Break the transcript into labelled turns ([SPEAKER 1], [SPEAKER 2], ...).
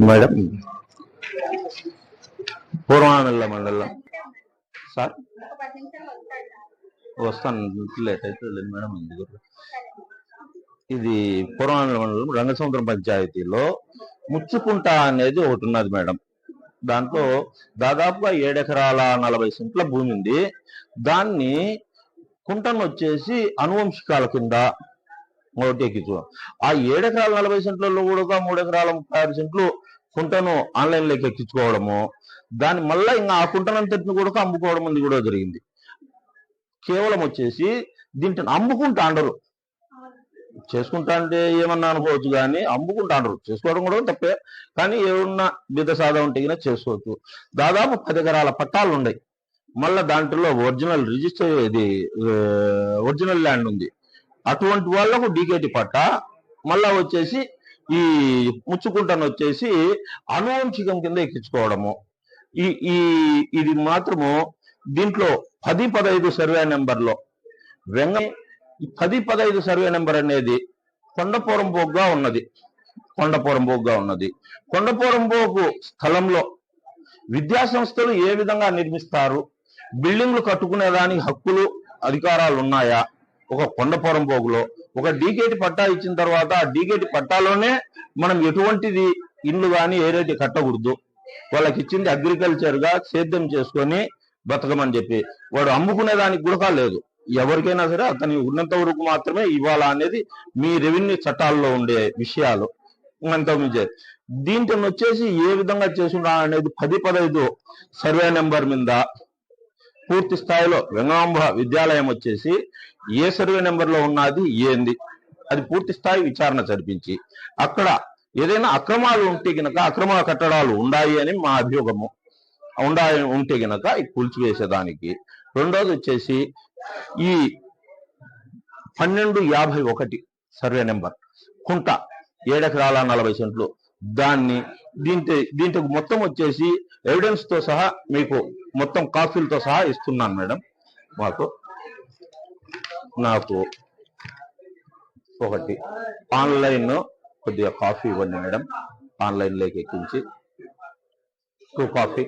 [SPEAKER 1] Madam పూర్వానల్ల మండలం sir వస్తాను, late అవుతుంది మేడం. ఇది పూర్వానల్ల మండలం రంగసముద్రం పంచాయతీలో ముచ్చుకుంట అనేది ఒకటి ఉన్నది మేడం. దాంట్లో దాదాపుగా 7 ఎకరాల 40 సెంట్ల భూమి ఉంది. దాన్ని కుంటను వచ్చేసి అనువంశికాల కింద ఒకటి ఎక్కించు. ఆ 7 ఎకరాల 40 సెంట్లలో కూడా 3 ఎకరాల 36 సెంట్లు కుంటను ఆన్లైన్లోకి ఎక్కించుకోవడము, దాన్ని మళ్ళీ ఇంకా ఆ కుంటనంతటిని కూడా అమ్ముకోవడం అనేది కూడా జరిగింది. కేవలం వచ్చేసి దీంట్లో అమ్ముకుంటా అండరు, చేసుకుంటా అంటే ఏమన్నా అనుకోవచ్చు, కానీ అమ్ముకుంటా అండరు. చేసుకోవడం కూడా తప్పే, కానీ ఏమన్నా బిద్ద సాదా ఉంటే చేసుకోవచ్చు. దాదాపు 10 ఎకరాల పట్టాలు ఉన్నాయి. మళ్ళీ దాంట్లో ఒరిజినల్ రిజిస్టర్ ఇది ఒరిజినల్ ల్యాండ్ ఉంది. అటువంటి వాళ్లకు డీకేటీ పట్టా, మళ్ళా వచ్చేసి ఈ ముచ్చుకుంటను వచ్చేసి అనువంశికం కింద ఎక్కించుకోవడము. ఇది మాత్రము దీంట్లో 10-15 సర్వే నెంబర్లో 10-15 సర్వే నెంబర్ అనేది కొండపోరంబోగ్గా ఉన్నది. కొండపోరంబోగు స్థలంలో విద్యా సంస్థలు ఏ విధంగా నిర్మిస్తారు, బిల్డింగ్లు కట్టుకునేదానికి హక్కులు అధికారాలు ఉన్నాయా, ఒక కొండపోరంబోగులో ఒక డీకేటీ పట్టా ఇచ్చిన తర్వాత ఆ డీకేటీ పట్టాలోనే మనం ఎటువంటిది ఇల్లు కానీ ఏదైతే కట్టకూడదు. వాళ్ళకి ఇచ్చింది అగ్రికల్చర్ గా సేద్యం చేసుకొని బతకమని చెప్పి, వాడు అమ్ముకునే దానికి కూడా లేదు. ఎవరికైనా సరే అతని ఉన్నంత వరకు మాత్రమే ఇవ్వాలా అనేది మీ రెవెన్యూ చట్టాల్లో ఉండే విషయాలు. దీంట్లో వచ్చేసి ఏ విధంగా చేసుకున్నా అనేది 10-15 సర్వే నెంబర్ మీద పూర్తి స్థాయిలో వెంగాంబ విద్యాలయం వచ్చేసి ఏ సర్వే నెంబర్లో ఉన్నది ఏంది అది పూర్తి స్థాయి విచారణ జరిపించి, అక్కడ ఏదైనా అక్రమాలు ఉంటే గనక, అక్రమ కట్టడాలు ఉన్నాయి అని మా అభియోగము ఉంటే గనక కూల్చివేసేదానికి. రెండోది వచ్చేసి ఈ 1251 సర్వే నెంబర్ కుంట 7 ఎకరాల 40 సెంట్లు, దాన్ని దీంట్లో మొత్తం వచ్చేసి ఎవిడెన్స్ తో సహా మీకు మొత్తం కాపీలతో సహా ఇస్తున్నాను మేడం. నాకు ఒకటి ఆన్లైన్ కొద్దిగా కాఫీ ఇవ్వండి మేడం, ఆన్లైన్లోకి ఎక్కించి 2 కాఫీ.